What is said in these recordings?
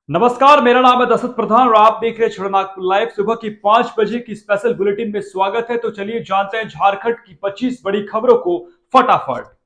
नमस्कार, मेरा नाम है दशरथ प्रधान और आप देख रहे हैं छड़नागपुर लाइव। सुबह की 5 बजे की स्पेशल बुलेटिन में स्वागत है। तो चलिए जानते हैं झारखंड की 25 बड़ी खबरों को फटाफट।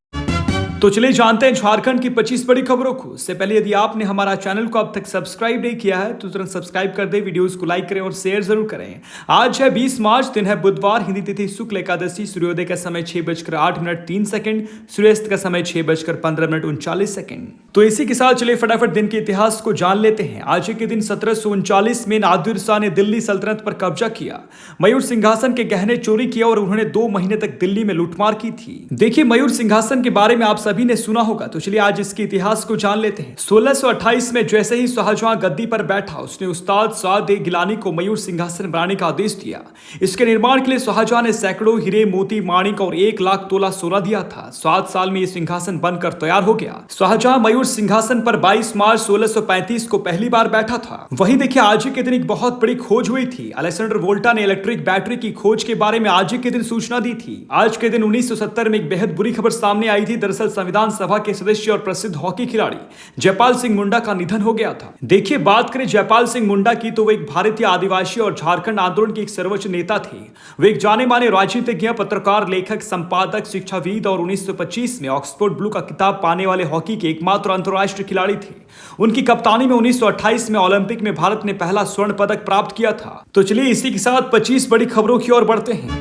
तो चलिए जानते हैं झारखंड की 25 बड़ी खबरों को। इससे पहले यदि आपने हमारा चैनल को अब तक सब्सक्राइब नहीं किया है तो तुरंत सब्सक्राइब कर दें, वीडियोस को लाइक करें और शेयर जरूर करें। आज है 20 मार्च, दिन है बुधवार, हिंदी तिथि शुक्ल एकादशी। सूर्योदय का समय 6:08 सूर्यास्त का समय 6:15 तो इसी के साथ चलिए फटाफट दिन के इतिहास को जान लेते हैं। आज के दिन 1739 में नादिर शाह ने दिल्ली सल्तनत पर कब्जा किया। मयूर सिंहासन के गहने चोरी किया और उन्होंने 2 महीने तक दिल्ली में लूटमार की थी। देखिए, मयूर सिंहासन के बारे में आप सभी ने सुना होगा, तो चलिए आज इसके इतिहास को जान लेते हैं। 1628 में जैसे ही शाहजहां गद्दी पर बैठा, उसने उस्ताद साद ए गिलानी को मयूर सिंहासन बनाने का आदेश दिया। इसके निर्माण के लिए शाहजहां ने सैकड़ों हीरे, मोती, माणिक और 1 लाख तोला सोना दिया था। 7 साल में यह सिंहासन बनकर तैयार हो गया। शाहजहां मयूर सिंहासन पर 22 मार्च 1635 को पहली बार बैठा था। वहीं देखिए, आज के दिन एक बहुत बड़ी खोज हुई थी। अलेक्जेंडर वोल्टा ने इलेक्ट्रिक बैटरी की खोज के बारे में आज के दिन सूचना दी थी। आज के दिन 1970 में एक बेहद बुरी खबर सामने आई थी। दरअसल संविधान सभा के सदस्य और प्रसिद्ध हॉकी खिलाड़ी जयपाल सिंह मुंडा का निधन हो गया था। देखिए, बात करें जयपाल सिंह मुंडा की तो वे एक भारतीय आदिवासी और झारखंड आंदोलन के एक सर्वोच्च नेता थे। वे एक जाने माने राजनीतिज्ञ, पत्रकार, लेखक, संपादक, शिक्षाविद और 1925 में ऑक्सफोर्ड ब्लू का खिताब पाने वाले हॉकी के एकमात्र अंतर्राष्ट्रीय खिलाड़ी थे। उनकी कप्तानी में 1928 में ओलंपिक में भारत ने पहला स्वर्ण पदक प्राप्त किया था। तो चलिए इसी के साथ 25 बड़ी खबरों की ओर बढ़ते हैं।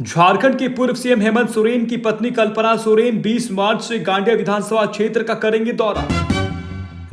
झारखंड के पूर्व सीएम हेमंत सोरेन की पत्नी कल्पना सोरेन 20 मार्च से गांडिया विधानसभा क्षेत्र का करेंगे दौरा।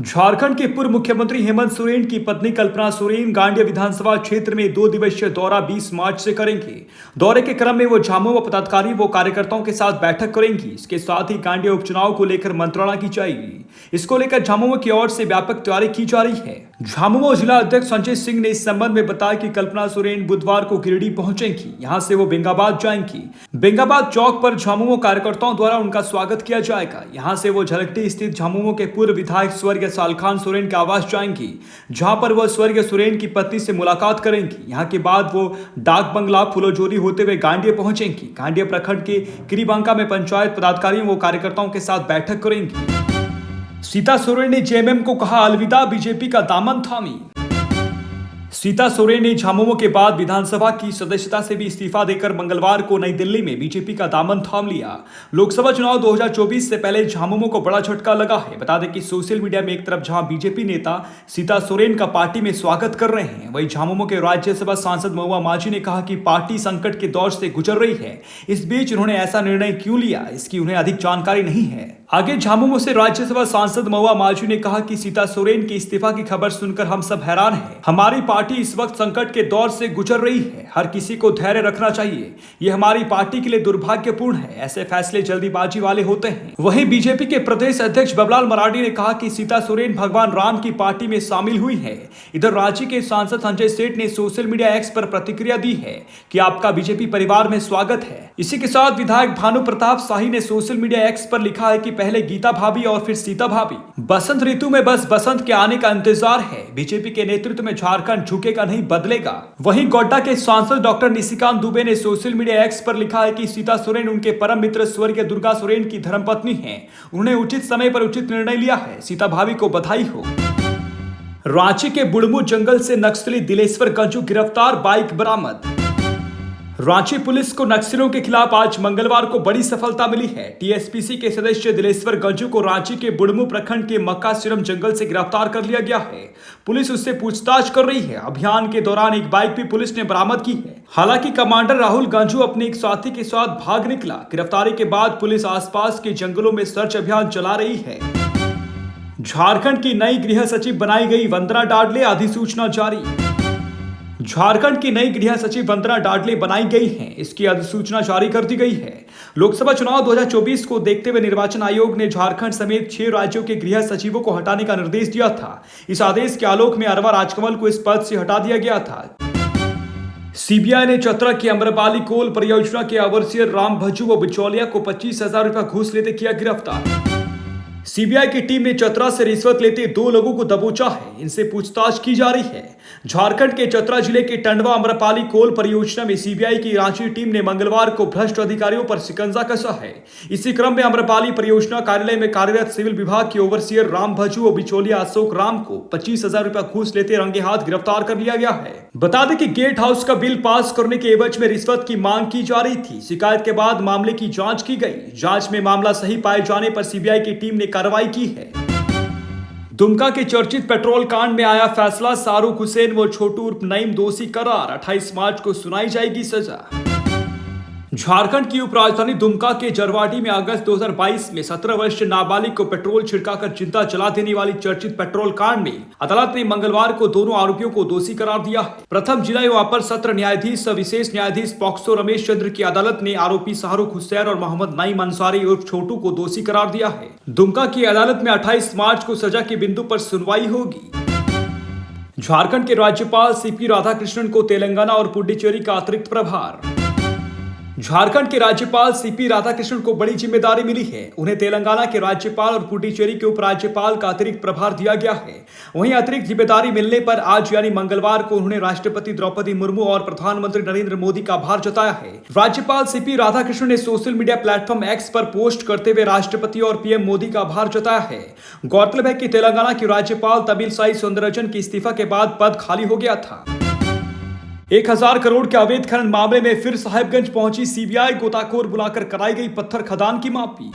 झारखंड के पूर्व मुख्यमंत्री हेमंत सोरेन की पत्नी कल्पना सोरेन गांडिया विधानसभा क्षेत्र में 2 दिवसीय दौरा 20 मार्च से करेंगे। दौरे के क्रम में वो झामुमो पदाधिकारी व कार्यकर्ताओं के साथ बैठक करेंगी। इसके साथ ही गांडिया उपचुनाव को लेकर मंत्रणा की जाएगी। इसको लेकर झामुमो की ओर से व्यापक तैयारी की जा रही है। झामुमो जिला अध्यक्ष संजय सिंह ने इस संबंध में बताया कि कल्पना सोरेन बुधवार को गिरिडीह पहुंचेंगी। यहां से वो बेंगाबाद जाएंगी। बेंगाबाद चौक पर झामुमो कार्यकर्ताओं द्वारा उनका स्वागत किया जाएगा। यहां से वो झलकटी स्थित झामुमो के पूर्व विधायक स्वर्गीय सालखान सोरेन के आवास जाएंगी, जहां पर वह स्वर्गीय सोरेन की पत्नी से मुलाकात करेंगी। यहां के बाद वो डाक बंगला फुलोजोरी होते हुए गांडिया पहुंचेंगी। गांडिया प्रखंड के किरीबांका में पंचायत पदाधिकारियों व कार्यकर्ताओं के साथ बैठक करेंगी। सीता सोरेन ने जेएमएम को कहा अलविदा, बीजेपी का दामन थामी। सीता सोरेन ने झामुमो के बाद विधानसभा की सदस्यता से भी इस्तीफा देकर मंगलवार को नई दिल्ली में बीजेपी का दामन थाम लिया। लोकसभा चुनाव 2024 से पहले झामुमो को बड़ा झटका लगा है। बता दें कि सोशल मीडिया में एक तरफ जहां बीजेपी नेता सीता सोरेन का पार्टी में स्वागत कर रहे हैं, वहीं झामुमो के राज्यसभा सांसद महुआ माझी ने कहा कि पार्टी संकट के दौर से गुजर रही है। इस बीच उन्होंने ऐसा निर्णय क्यों लिया, इसकी उन्हें अधिक जानकारी नहीं है। आगे झामुमो से राज्यसभा सांसद महुआ माझी ने कहा कि सीता सोरेन के इस्तीफा की खबर सुनकर हम सब हैरान हैं। हमारी पार्टी इस वक्त संकट के दौर से गुजर रही है। हर किसी को धैर्य रखना चाहिए। ये हमारी पार्टी के लिए दुर्भाग्यपूर्ण है। ऐसे फैसले जल्दीबाजी वाले होते हैं। वहीं बीजेपी के प्रदेश अध्यक्ष बबलाल मरांडी ने कहा कि सीता सोरेन भगवान राम की पार्टी में शामिल हुई है। इधर रांची के सांसद संजय सेठ ने सोशल मीडिया एक्स पर प्रतिक्रिया दी है कि आपका बीजेपी परिवार में स्वागत है। इसी के साथ विधायक भानु प्रताप शाही ने सोशल मीडिया एक्स पर लिखा है कि पहले गीता भाभी और फिर सीता भाभी। बसंत ऋतु में बस बसंत के आने का इंतजार है। बीजेपी के नेतृत्व में झारखंड झुकेगा नहीं, बदलेगा। वहीं गोड्डा के सांसद डॉक्टर निशिकांत दुबे ने सोशल मीडिया एक्स पर लिखा है कि सीता सोरेन उनके परम मित्र स्वर्गीय दुर्गा सोरेन की धर्मपत्नी हैं। उन्होंने उचित समय पर उचित निर्णय लिया है। सीता भाभी को बधाई हो। रांची के बुड़मू जंगल से नक्सली दिलेश्वर गंजू गिरफ्तार, बाइक बरामद। रांची पुलिस को नक्सलियों के खिलाफ आज मंगलवार को बड़ी सफलता मिली है। टीएसपीसी के सदस्य दिलेश्वर गंजू को रांची के बुड़मू प्रखंड के मक्कासिरम जंगल से गिरफ्तार कर लिया गया है। पुलिस उससे पूछताछ कर रही है। अभियान के दौरान एक बाइक भी पुलिस ने बरामद की है। हालांकि कमांडर राहुल गंजू अपने एक साथी के साथ भाग निकला। गिरफ्तारी के बाद पुलिस आसपास के जंगलों में सर्च अभियान चला रही है। झारखंड की नई गृह सचिव बनाई गई वंदना डाडले, अधिसूचना जारी। झारखंड की नई गृह सचिव वंदना डाडले बनाई गई हैं। इसकी अधिसूचना जारी कर दी गई है। लोकसभा चुनाव 2024 को देखते हुए निर्वाचन आयोग ने झारखंड समेत 6 राज्यों के गृह सचिवों को हटाने का निर्देश दिया था। इस आदेश के आलोक में अरवा राजकमल को इस पद से हटा दिया गया था। सीबीआई ने चतरा की अम्रपाली कोल परियोजना के ओवरसियर राम भज्जू व बिचौलिया को 25,000 रुपया घूस लेते किया गिरफ्तार। सीबीआई की टीम ने चतरा से रिश्वत लेते 2 लोगों को दबोचा है। इनसे पूछताछ की जा रही है। झारखंड के चतरा जिले के टंडवा अम्रपाली कोल परियोजना में सीबीआई की रांची टीम ने मंगलवार को भ्रष्ट अधिकारियों पर शिकंजा कसा है। इसी क्रम में अम्रपाली परियोजना कार्यालय में कार्यरत सिविल विभाग के ओवरसियर राम भजू और बिचौलिया अशोक राम को 25,000 रुपया घूस लेते रंगे हाथ गिरफ्तार कर लिया गया है। बता दें कि गेट हाउस का बिल पास करने के एवज में रिश्वत की मांग की जा रही थी। शिकायत के बाद मामले की जांच की गई। जांच में मामला सही पाए जाने पर सीबीआई की टीम ने कार्रवाई की है। दुमका के चर्चित पेट्रोल कांड में आया फैसला, शाहरुख हुसैन व छोटू उर्फ नईम दोषी करार। 28 मार्च को सुनाई जाएगी सजा। झारखंड की उपराजधानी दुमका के जरवाडी में अगस्त 2022 में 17 वर्षीय नाबालिग को पेट्रोल छिड़काकर जिंदा जला देने वाली चर्चित पेट्रोल कांड में अदालत ने मंगलवार को दोनों आरोपियों को दोषी करार दिया है। प्रथम जिला एवं अपर सत्र न्यायाधीश सह विशेष न्यायाधीश पॉक्सो रमेश चंद्र की अदालत ने आरोपी शाहरुख हुसैन और मोहम्मद नईम अंसारी उर्फ छोटू को दोषी करार दिया है। दुमका की अदालत में 28 मार्च को सजा के बिंदु पर सुनवाई होगी। झारखंड के राज्यपाल सीपी राधाकृष्णन को तेलंगाना और पुडुचेरी का अतिरिक्त प्रभार। झारखंड के राज्यपाल सीपी राधाकृष्णन को बड़ी जिम्मेदारी मिली है। उन्हें तेलंगाना के राज्यपाल और पुडुचेरी के उपराज्यपाल का अतिरिक्त प्रभार दिया गया है। वहीं अतिरिक्त जिम्मेदारी मिलने पर आज यानी मंगलवार को उन्होंने राष्ट्रपति द्रौपदी मुर्मू और प्रधानमंत्री नरेंद्र मोदी का आभार जताया है। राज्यपाल सीपी राधाकृष्णन ने सोशल मीडिया प्लेटफॉर्म एक्स पर पोस्ट करते हुए राष्ट्रपति और पीएम मोदी का आभार जताया है। गौरतलब है कि तेलंगाना के राज्यपाल तमिलसाई सौंदरराजन के इस्तीफा के बाद पद खाली हो गया था। 1,000 करोड़ के अवैध खनन मामले में फिर साहिबगंज पहुंची सीबीआई। गोताखोर बुलाकर कराई गई पत्थर खदान की मापी।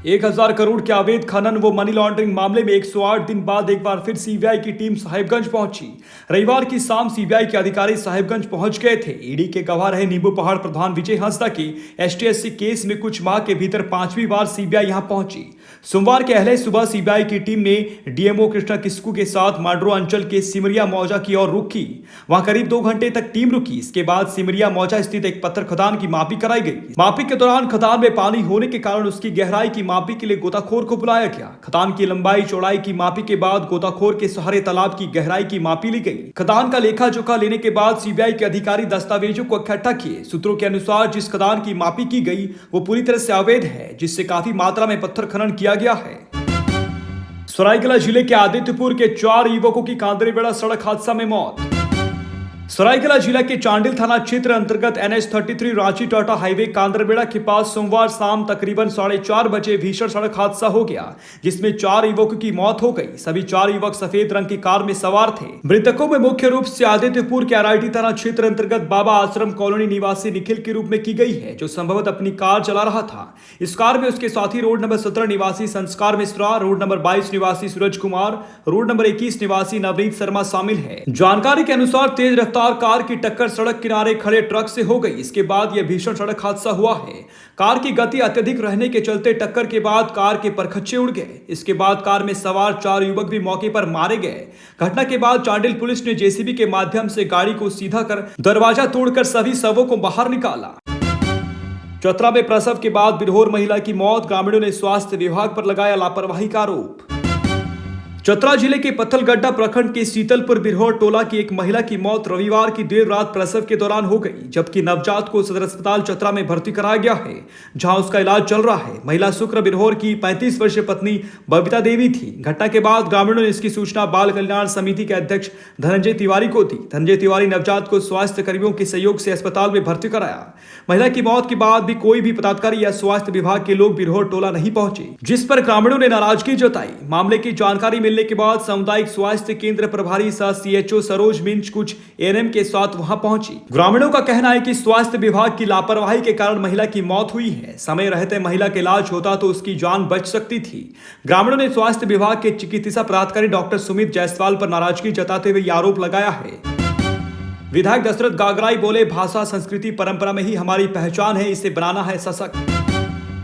1,000 करोड़ के अवैध खनन व मनी लॉन्ड्रिंग मामले में 108 दिन बाद एक बार फिर सीबीआई की टीम साहिबगंज पहुंची। रविवार की शाम सीबीआई के अधिकारी साहिबगंज पहुंच गए थे। ईडी के गवाह रहे नींबू पहाड़ प्रधान विजय हंसदा की एसटीएससी केस में कुछ माह के भीतर 5वीं बार सीबीआई यहां पहुंची। सोमवार के अहले सुबह सीबीआई की टीम ने डीएमओ कृष्णा किस्कू के साथ मांडरो अंचल के सिमरिया मौजा की ओर रुक की। वहां करीब 2 घंटे तक टीम रुकी। इसके बाद सिमरिया मौजा स्थित एक पत्थर खदान की मापी कराई गई। मापी के दौरान खदान में पानी होने के कारण उसकी गहराई की मापी के लिए गोताखोर को बुलाया गया। खदान की लंबाई चौड़ाई की मापी के बाद गोताखोर के सहारे तालाब की गहराई की मापी ली गई। खदान का लेखा जोखा लेने के बाद सीबीआई के अधिकारी दस्तावेजों को इकट्ठा किए। सूत्रों के अनुसार जिस खदान की मापी की गई वो पूरी तरह से अवैध है, जिससे काफी मात्रा में पत्थर खनन किया गया है। सरायकेला जिले के आदित्यपुर के 4 युवकों की कांदरेबेड़ा सड़क हादसा में मौत। सरायकेला जिला के चांडिल थाना क्षेत्र अंतर्गत NH33 रांची टाटा हाईवे कांदरबेड़ा के पास सोमवार शाम तकरीबन 4:30 बजे भीषण सड़क हादसा हो गया, जिसमें 4 युवकों की मौत हो गई। सभी 4 युवक सफेद रंग की कार में सवार थे। मृतकों में मुख्य रूप से आदित्यपुर के आरआईटी थाना क्षेत्र अंतर्गत बाबा आश्रम कॉलोनी निवासी निखिल के रूप में की गई है, जो संभवतः अपनी कार चला रहा था। इस कार में उसके साथी रोड नंबर 17 निवासी संस्कार मिश्रा, रोड नंबर 22 निवासी सूरज कुमार, रोड नंबर 21 निवासी नवनीत शर्मा शामिल है। जानकारी के अनुसार तेज कार की टक्कर सड़क किनारे खड़े ट्रक से हो गई। इसके बाद यह भीषण सड़क हादसा हुआ है। कार की गति अत्यधिक रहने के चलते टक्कर के बाद कार के परखच्चे उड़ गए। इसके बाद कार में सवार 4 युवक भी मौके पर मारे गए। घटना के बाद चांडिल पुलिस ने जेसीबी के माध्यम से गाड़ी को सीधा कर दरवाजा तोड़कर सभी शवों को बाहर निकाला। चतरा में प्रसव के बाद बिरहोर महिला की मौत। ग्रामीणों ने स्वास्थ्य विभाग पर लगाया लापरवाही का आरोप। चतरा जिले के पत्थलगड्डा प्रखंड के शीतलपुर बिरहोर टोला की एक महिला की मौत रविवार की देर रात प्रसव के दौरान हो गई, जबकि नवजात को सदर अस्पताल चतरा में भर्ती कराया गया है, जहां उसका इलाज चल रहा है। महिला शुक्र बिरहोर की 35 वर्षीय पत्नी बबीता देवी थी। घटना के बाद ग्रामीणों ने इसकी सूचना बाल कल्याण समिति के अध्यक्ष धनंजय तिवारी को दी। धनंजय तिवारी नवजात को स्वास्थ्य कर्मियों के सहयोग से अस्पताल में भर्ती कराया। महिला की मौत के बाद भी कोई भी पदाधिकारी या स्वास्थ्य विभाग के लोग बिरहोर टोला नहीं पहुंचे, जिस पर ग्रामीणों ने नाराजगी जताई। मामले की जानकारी मिलने के बाद सामुदायिक स्वास्थ्य केंद्र प्रभारी सह सीएचओ सरोज मिंज कुछ एएनएम के साथ वहां पहुंची। ग्रामीणों का कहना है कि स्वास्थ्य विभाग की लापरवाही के कारण महिला की मौत हुई है। समय रहते महिला का इलाज होता तो उसकी जान बच सकती थी। ग्रामीणों ने स्वास्थ्य विभाग के चिकित्सा पदाधिकारी डॉक्टर सुमित जायसवाल पर नाराजगी जताते हुए आरोप लगाया है। विधायक दशरथ गागराई बोले, भाषा संस्कृति परंपरा में ही हमारी पहचान है, इसे बनाना है सशक्त।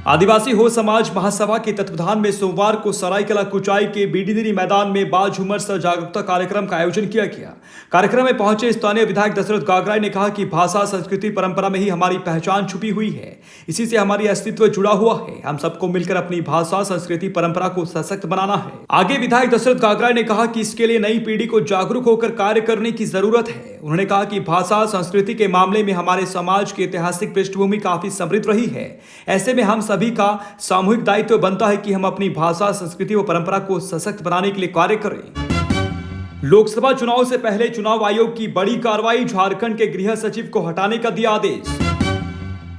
आदिवासी हो समाज महासभा के तत्वाधान में सोमवार को सरायकेला कुचाई के बीडीदिरी मैदान में बाल झूमर सह जागरूकता कार्यक्रम का आयोजन किया गया। कार्यक्रम में पहुंचे स्थानीय विधायक दशरथ गागराई ने कहा कि भाषा संस्कृति परंपरा में ही हमारी पहचान छुपी हुई है, इसी से हमारी अस्तित्व जुड़ा हुआ है। हम सबको मिलकर अपनी भाषा संस्कृति परंपरा को सशक्त बनाना है। आगे विधायक दशरथ गागराई ने कहा कि इसके लिए नई पीढ़ी को जागरूक होकर कार्य करने की जरूरत है। उन्होंने कहा कि भाषा संस्कृति के मामले में हमारे समाज की ऐतिहासिक पृष्ठभूमि काफी समृद्ध रही है। ऐसे में हम सभी का सामूहिक दायित्व बनता है कि हम अपनी भाषा, संस्कृति व परंपरा को सशक्त बनाने के लिए कार्य करें। लोकसभा चुनाव से पहले चुनाव आयोग की बड़ी कार्रवाई, झारखंड के गृह सचिव को हटाने का दिया आदेश।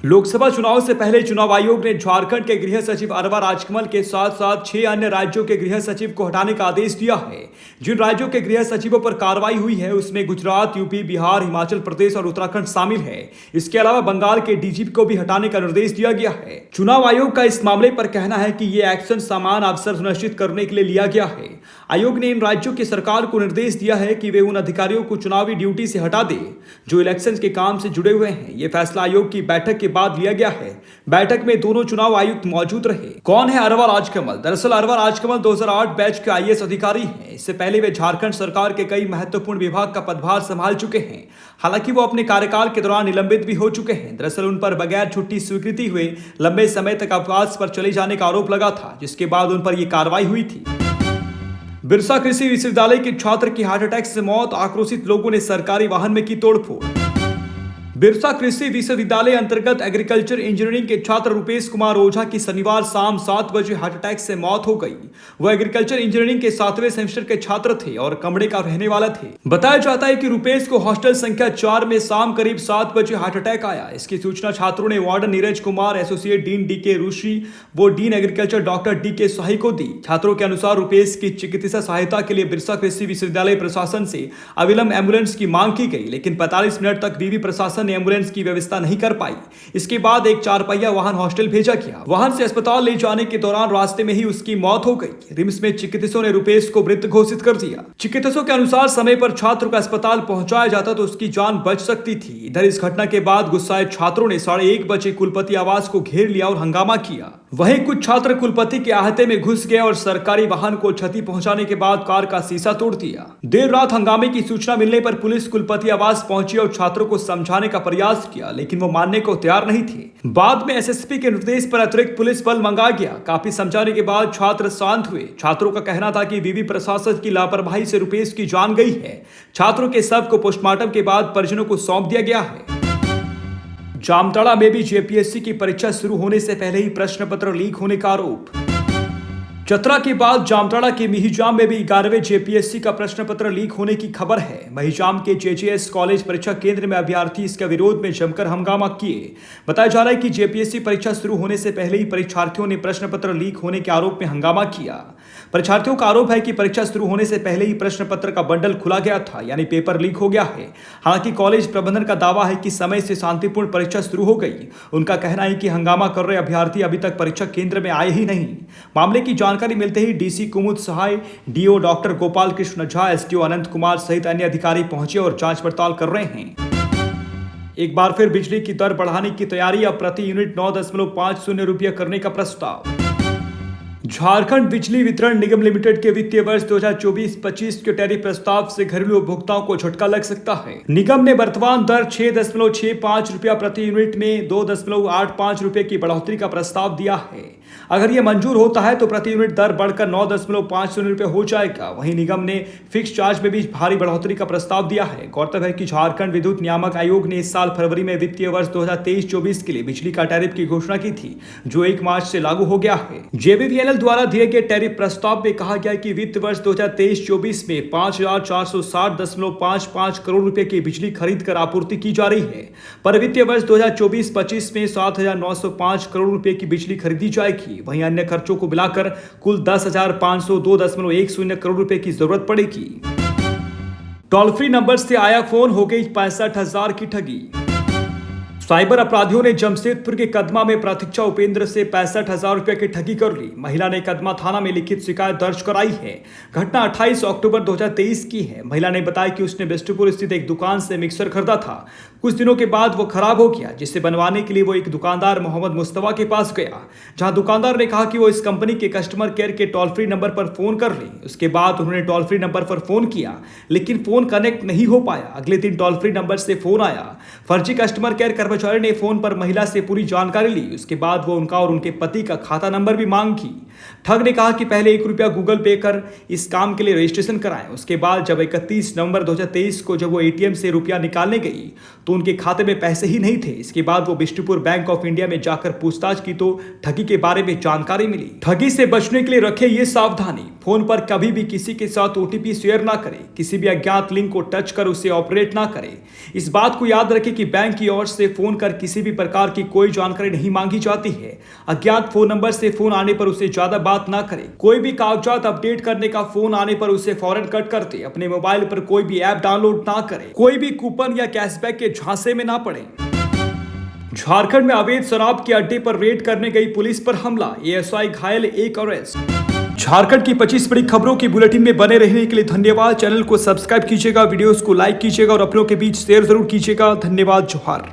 लोकसभा चुनाव से पहले चुनाव आयोग ने झारखंड के गृह सचिव अरवा राजकमल के साथ साथ 6 अन्य राज्यों के गृह सचिव को हटाने का आदेश दिया है। जिन राज्यों के गृह सचिवों पर कार्रवाई हुई है उसमें गुजरात, यूपी, बिहार, हिमाचल प्रदेश और उत्तराखंड शामिल है। इसके अलावा बंगाल के डीजीपी को भी हटाने का निर्देश दिया गया है। चुनाव आयोग का इस मामले पर कहना है कि ये एक्शन समान अवसर सुनिश्चित करने के लिए लिया गया है। आयोग ने इन राज्यों की सरकार को निर्देश दिया है कि वे उन अधिकारियों को चुनावी ड्यूटी से हटा दे जो इलेक्शन के काम से जुड़े हुए हैं। यह फैसला आयोग की बैठक के बाद लिया गया है। बैठक में दोनों चुनाव आयुक्त मौजूद रहे। कौन है अरवा राजकमल? दरअसल अरवा राजकमल 2008 बैच के आईएएस अधिकारी हैं। इससे पहले वे झारखंड सरकार के कई महत्वपूर्ण विभाग का पदभार संभाल चुके हैं। हालांकि वो अपने कार्यकाल के दौरान निलंबित भी हो चुके हैं। दरअसल उन पर बगैर छुट्टी स्वीकृति हुए लंबे समय तक अवकाश पर चले जाने का आरोप लगा था, जिसके बाद उन पर यह कार्रवाई हुई थी। बिरसा कृषि विश्वविद्यालय के छात्र की हार्ट अटैक से मौत, आक्रोशित लोगों ने सरकारी वाहन में की तोड़फोड़। बिरसा कृषि विश्वविद्यालय अंतर्गत एग्रीकल्चर इंजीनियरिंग के छात्र रुपेश कुमार ओझा की शनिवार शाम 7 बजे हार्ट अटैक से मौत हो गई। वह एग्रीकल्चर इंजीनियरिंग के 7वें सेमेस्टर के छात्र थे और कमरे का रहने वाला थे। बताया जाता है कि रुपेश को हॉस्टल संख्या 4 में शाम करीब 7 बजे हार्ट अटैक आया। इसकी सूचना छात्रों ने warden Neeraj Kumar, associate dean DK Rishi व dean agriculture doctor DK Shahi को दी। छात्रों के अनुसार रुपेश की चिकित्सा सहायता के लिए बिरसा कृषि विश्वविद्यालय प्रशासन से अविलंब एम्बुलेंस की मांग की गई, लेकिन 45 मिनट तक विवि प्रशासन ने एम्बुलेंस की व्यवस्था नहीं कर पाई। इसके बाद एक 4 पहिया वाहन हॉस्टल भेजा गया। वाहन से अस्पताल ले जाने के दौरान रास्ते में ही उसकी मौत हो गई। रिम्स में चिकित्सकों ने रुपेश को मृत घोषित कर दिया। चिकित्सकों के अनुसार समय पर छात्र को अस्पताल पहुंचाया जाता तो उसकी जान बच सकती थी। इधर इस घटना के बाद गुस्साए छात्रों ने 1:30 बजे कुलपति आवास को घेर लिया और हंगामा किया। वहीं कुछ छात्र कुलपति के आहते में घुस गए और सरकारी वाहन को क्षति पहुंचाने के बाद कार का शीशा तोड़ दिया। देर रात हंगामे की सूचना मिलने पर पुलिस कुलपति आवास पहुंची और छात्रों को समझाने का प्रयास किया, लेकिन वो मानने को तैयार नहीं थे। बाद में एसएसपी के निर्देश पर अतिरिक्त पुलिस बल मंगा गया। काफी समझाने के बाद छात्र शांत हुए। छात्रों का कहना था कि विवि प्रशासन की लापरवाही से रुपेश की जान गई है। छात्रों के शव को पोस्टमार्टम के बाद परिजनों को सौंप दिया गया है। जामताड़ा में भी जेपीएससी की परीक्षा शुरू होने से पहले ही प्रश्न पत्र लीक होने का आरोप। चतरा के बाद जामताड़ा के मिहिजाम में भी 11वें जेपीएससी का प्रश्न पत्र लीक होने की खबर है। मिहिजाम के जेजेएस कॉलेज परीक्षा केंद्र में अभ्यर्थी इसके विरोध में जमकर हंगामा किए। बताया जा रहा है कि जेपीएससी परीक्षा शुरू होने से पहले ही परीक्षार्थियों ने प्रश्न पत्र लीक होने के आरोप में हंगामा किया। परीक्षार्थियों का आरोप है कि परीक्षा शुरू होने से पहले ही प्रश्न पत्र का बंडल खुला गया था, यानी पेपर लीक हो गया है। हालांकि कॉलेज प्रबंधन का दावा है कि समय से शांतिपूर्ण परीक्षा शुरू हो गई। उनका कहना है कि हंगामा कर रहे अभ्यर्थी अभी तक परीक्षा केंद्र में आए ही नहीं। मामले की जानकारी मिलते ही DC Kumud Sahay, DO doctor Gopal Krishna Jha, SDO Anant Kumar सहित अन्य अधिकारी पहुंचे और जांच पड़ताल कर रहे हैं। एक बार फिर बिजली की दर बढ़ाने की तैयारी, अब प्रति यूनिट 9.50 रुपया करने का प्रस्ताव। झारखंड बिजली वितरण निगम लिमिटेड के वित्तीय वर्ष 2024-25 के टैरिफ प्रस्ताव से घरेलू उपभोक्ताओं को झटका लग सकता है। निगम ने वर्तमान दर 6.65 रुपया प्रति यूनिट में 2.85 रुपये की बढ़ोतरी का प्रस्ताव दिया है। अगर यह मंजूर होता है तो प्रति यूनिट दर बढ़कर 9.50 रुपये हो जाएगा। वहीं निगम ने फिक्स चार्ज में भी भारी बढ़ोतरी का प्रस्ताव दिया है। गौरतलब है कि झारखंड विद्युत नियामक आयोग ने इस साल फरवरी में वित्तीय वर्ष 2023-24 के लिए बिजली का टैरिफ की घोषणा की थी, जो 1 मार्च से लागू हो गया है। जेबीवीएनएल द्वारा दिए गए टैरिफ प्रस्ताव में कहा गया कि वित्त वर्ष 2023-24 में 5,460.55 करोड़ रुपए की बिजली खरीद कर आपूर्ति की जा रही है, पर वित्तीय वर्ष 2024-25 में 7,905 करोड़ रुपए की बिजली खरीदी जाएगी। वहीं अन्य खर्चों को मिलाकर कुल 10,502.10 करोड़ रुपए की जरूरत पड़ेगी। टोल फ्री नंबर से आया फोन, हो गई 65,000 की ठगी। साइबर अपराधियों ने जमशेदपुर के कदमा में प्रतीक्षा उपेंद्र से 65,000 रुपए की ठगी कर ली। महिला ने कदमा थाना में लिखित शिकायत दर्ज कराई है। घटना 28 अक्टूबर 2023 की है। महिला ने बताया कि उसने बिष्टुपुर स्थित एक दुकान से मिक्सर खरीदा था। कुछ दिनों के बाद वो खराब हो गया, जिसे बनवाने के लिए वो एक दुकानदार मोहम्मद मुस्तफा के पास गया, जहां दुकानदार ने कहा कि वो इस कंपनी के कस्टमर केयर के टोल फ्री नंबर पर फोन कर ले। उसके बाद उन्होंने टोल फ्री नंबर पर फोन किया, लेकिन फोन कनेक्ट नहीं हो पाया। अगले दिन टोल फ्री नंबर से फोन आया। फर्जी कस्टमर केयर कर्मचारी ने फोन पर महिला से पूरी जानकारी ली। उसके बाद वो उनका और उनके पति का खाता नंबर भी मांग की। ठग ने कहा कि पहले 1 रुपया गूगल पे कर इस काम के लिए रजिस्ट्रेशन कराएं। उसके बाद जब 31 नवंबर 2023 को जब वो एटीएम से रुपया निकालने गई तो उनके खाते में पैसे ही नहीं थे। इसके बाद वो बिष्टुपुर बैंक ऑफ इंडिया में जाकर पूछताछ की तो ठगी के बारे में जानकारी मिली। ठगी से बचने के लिए रखें ये सावधानी, फोन पर कभी भी किसी के साथ ओटीपी शेयर ना करें, किसी भी अज्ञात लिंक को टच कर उसे ऑपरेट ना करें। इस बात को याद रखें कि बैंक की ओर से फोन कर किसी भी प्रकार की कोई जानकारी नहीं मांगी जाती है। अज्ञात फोन नंबर से फोन आने पर उसे ज्यादा बात ना करें। कोई भी कागजात अपडेट करने का फोन आने पर उसे फौरन कट कर दे। अपने मोबाइल पर कोई भी ऐप डाउनलोड ना करें। कोई भी कूपन या कैशबैक के झांसे में ना पड़े। झारखंड में अवैध शराब के अड्डे पर रेड करने गई पुलिस पर हमला, एएसआई घायल, 1 अरेस्ट। झारखंड की 25 बड़ी खबरों की बुलेटिन में बने रहने के लिए धन्यवाद। चैनल को सब्सक्राइब कीजिएगा, वीडियोस को लाइक कीजिएगा और अपनों के बीच शेयर जरूर कीजिएगा। धन्यवाद। जोहार।